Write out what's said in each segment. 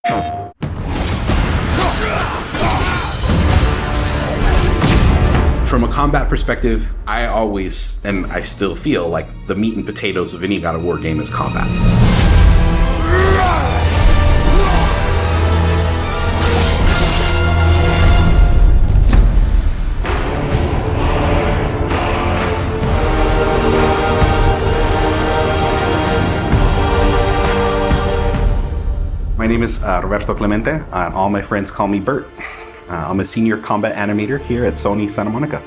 From a combat perspective, I always, and I still feel like the meat and potatoes of any God of War game is combat. My name is Roberto Clemente. All my friends call me Bert. I'm a senior combat animator here at Sony Santa Monica.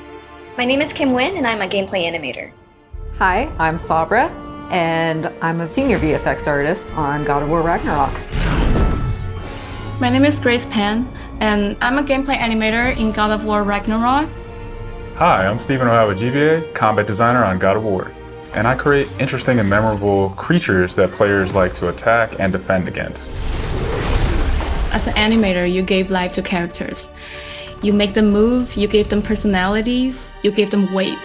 My name is Kim Nguyen, and I'm a gameplay animator. Hi, I'm Sabra, and I'm a senior VFX artist on God of War Ragnarok. My name is Grace Pan, and I'm a gameplay animator in God of War Ragnarok. Hi, I'm Stephen O'Hara, GBA, combat designer on God of War. And I create interesting and memorable creatures that players like to attack and defend against. As an animator, you gave life to characters. You make them move, you give them personalities, you give them weight.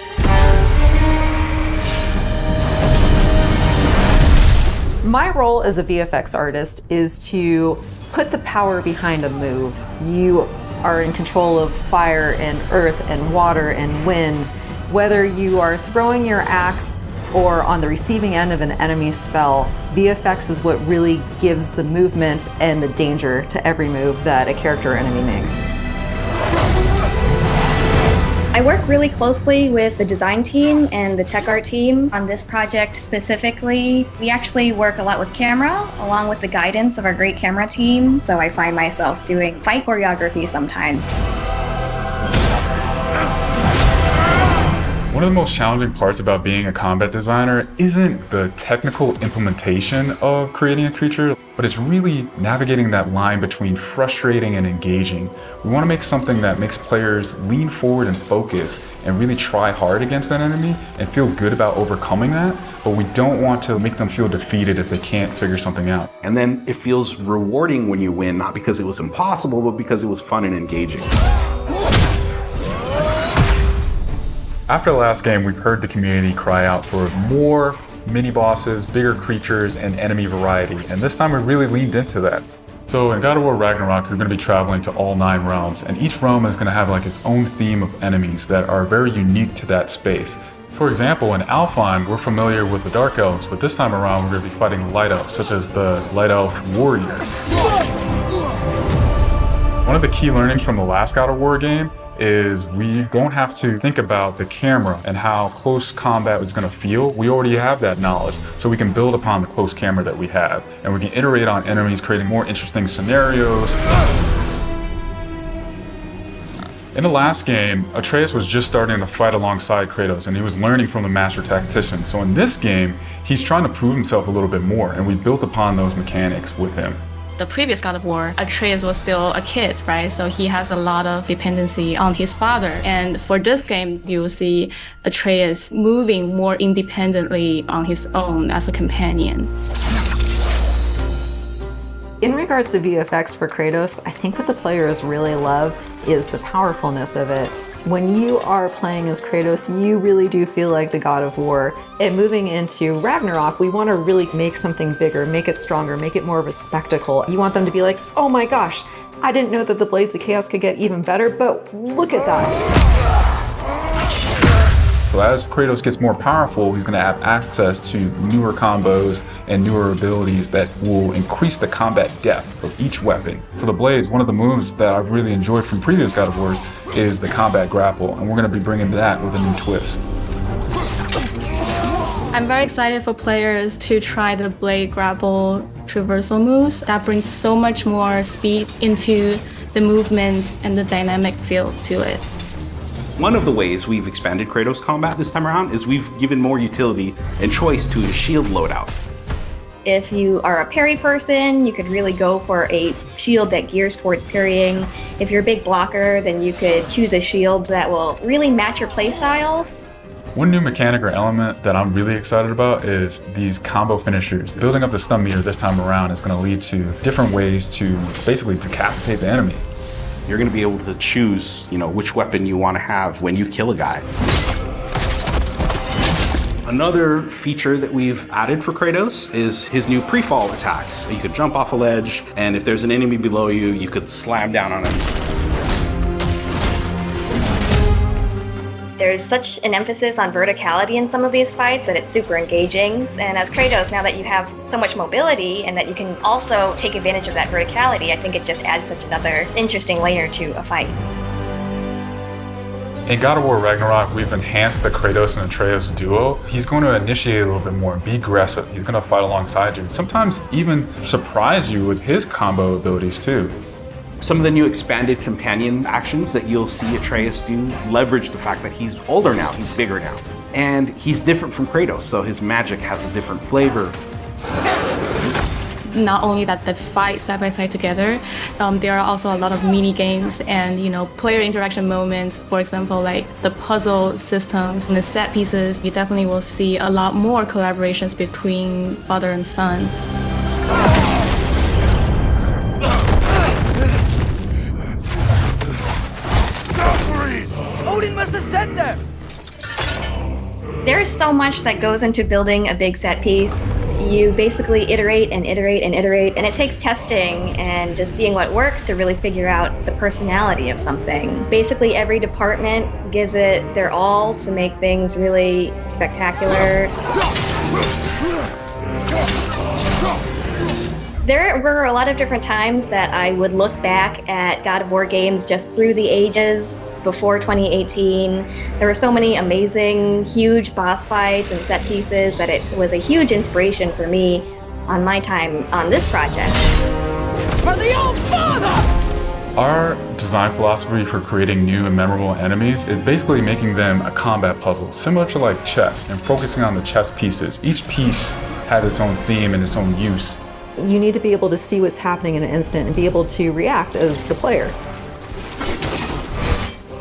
My role as a VFX artist is to put the power behind a move. You are in control of fire and earth and water and wind. Whether you are throwing your axe or on the receiving end of an enemy spell, VFX is what really gives the movement and the danger to every move that a character or enemy makes. I work really closely with the design team and the tech art team on this project specifically. We actually work a lot with camera, along with the guidance of our great camera team, so I find myself doing fight choreography sometimes. One of the most challenging parts about being a combat designer isn't the technical implementation of creating a creature, but it's really navigating that line between frustrating and engaging. We want to make something that makes players lean forward and focus and really try hard against that enemy and feel good about overcoming that, but we don't want to make them feel defeated if they can't figure something out. And then it feels rewarding when you win, not because it was impossible, but because it was fun and engaging. After the last game, we've heard the community cry out for more mini-bosses, bigger creatures, and enemy variety, and this time we really leaned into that. So in God of War Ragnarok, you're going to be traveling to all 9 realms, and each realm is going to have like its own theme of enemies that are very unique to that space. For example, in Alfheim, we're familiar with the Dark Elves, but this time around we're going to be fighting Light Elves, such as the Light Elf Warrior. One of the key learnings from the last God of War game is we don't have to think about the camera and how close combat is going to feel. We already have that knowledge, so we can build upon the close camera that we have, and we can iterate on enemies, creating more interesting scenarios. In the last game, Atreus was just starting to fight alongside Kratos, and he was learning from the master tactician. So in this game, he's trying to prove himself a little bit more, and we built upon those mechanics with him. The previous God of War, Atreus was still a kid, right? So he has a lot of dependency on his father. And for this game, you'll see Atreus moving more independently on his own as a companion. In regards to VFX for Kratos, I think what the players really love is the powerfulness of it. When you are playing as Kratos, you really do feel like the God of War. And moving into Ragnarok, we want to really make something bigger, make it stronger, make it more of a spectacle. You want them to be like, oh my gosh, I didn't know that the Blades of Chaos could get even better, but look at that. So as Kratos gets more powerful, he's going to have access to newer combos and newer abilities that will increase the combat depth of each weapon. For the Blades, one of the moves that I've really enjoyed from previous God of Wars is the combat grapple, and we're going to be bringing that with a new twist. I'm very excited for players to try the blade grapple traversal moves. That brings so much more speed into the movement and the dynamic feel to it. One of the ways we've expanded Kratos combat this time around is we've given more utility and choice to his shield loadout. If you are a parry person, you could really go for a shield that gears towards parrying. If you're a big blocker, then you could choose a shield that will really match your playstyle. One new mechanic or element that I'm really excited about is these combo finishers. Building up the stun meter this time around is going to lead to different ways to basically decapitate the enemy. You're going to be able to choose, which weapon you want to have when you kill a guy. Another feature that we've added for Kratos is his new pre-fall attacks. You could jump off a ledge, and if there's an enemy below you, you could slam down on him. There's such an emphasis on verticality in some of these fights that it's super engaging. And as Kratos, now that you have so much mobility and that you can also take advantage of that verticality, I think it just adds such another interesting layer to a fight. In God of War Ragnarok, we've enhanced the Kratos and Atreus duo. He's going to initiate a little bit more, be aggressive. He's going to fight alongside you, and sometimes even surprise you with his combo abilities too. Some of the new expanded companion actions that you'll see Atreus do leverage the fact that he's older now, he's bigger now. And he's different from Kratos, so his magic has a different flavor. Not only that they fight side by side together, there are also a lot of mini games and player interaction moments. For example, like the puzzle systems and the set pieces. You definitely will see a lot more collaborations between father and son. Odin must have said that. There's so much that goes into building a big set piece. You basically iterate and iterate and iterate, and it takes testing and just seeing what works to really figure out the personality of something. Basically, every department gives it their all to make things really spectacular. There were a lot of different times that I would look back at God of War games just through the ages. Before 2018, there were so many amazing, huge boss fights and set pieces that it was a huge inspiration for me on my time on this project. For the old father! Our design philosophy for creating new and memorable enemies is basically making them a combat puzzle, similar to like chess, and focusing on the chess pieces. Each piece has its own theme and its own use. You need to be able to see what's happening in an instant and be able to react as the player.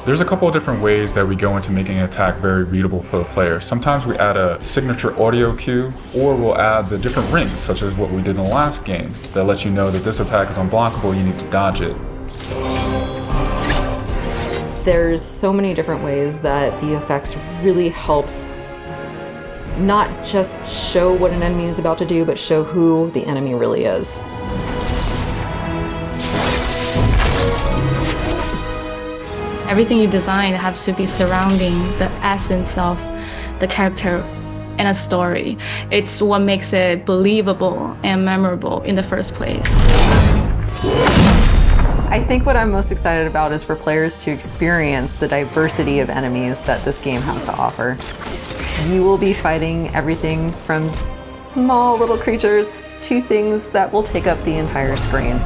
There's a couple of different ways that we go into making an attack very readable for the player. Sometimes we add a signature audio cue, or we'll add the different rings, such as what we did in the last game, that lets you know that this attack is unblockable, you need to dodge it. There's so many different ways that VFX really helps not just show what an enemy is about to do, but show who the enemy really is. Everything you design has to be surrounding the essence of the character and a story. It's what makes it believable and memorable in the first place. I think what I'm most excited about is for players to experience the diversity of enemies that this game has to offer. You will be fighting everything from small little creatures to things that will take up the entire screen.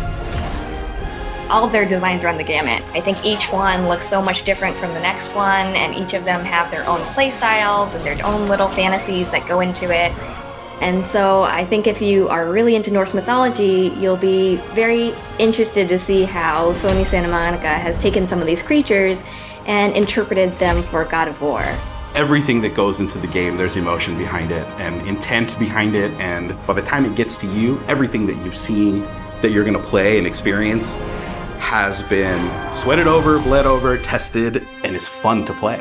All of their designs run the gamut. I think each one looks so much different from the next one, and each of them have their own play styles and their own little fantasies that go into it. And so I think if you are really into Norse mythology, you'll be very interested to see how Sony Santa Monica has taken some of these creatures and interpreted them for God of War. Everything that goes into the game, there's emotion behind it and intent behind it, and by the time it gets to you, everything that you've seen that you're gonna play and experience has been sweated over, bled over, tested, and is fun to play.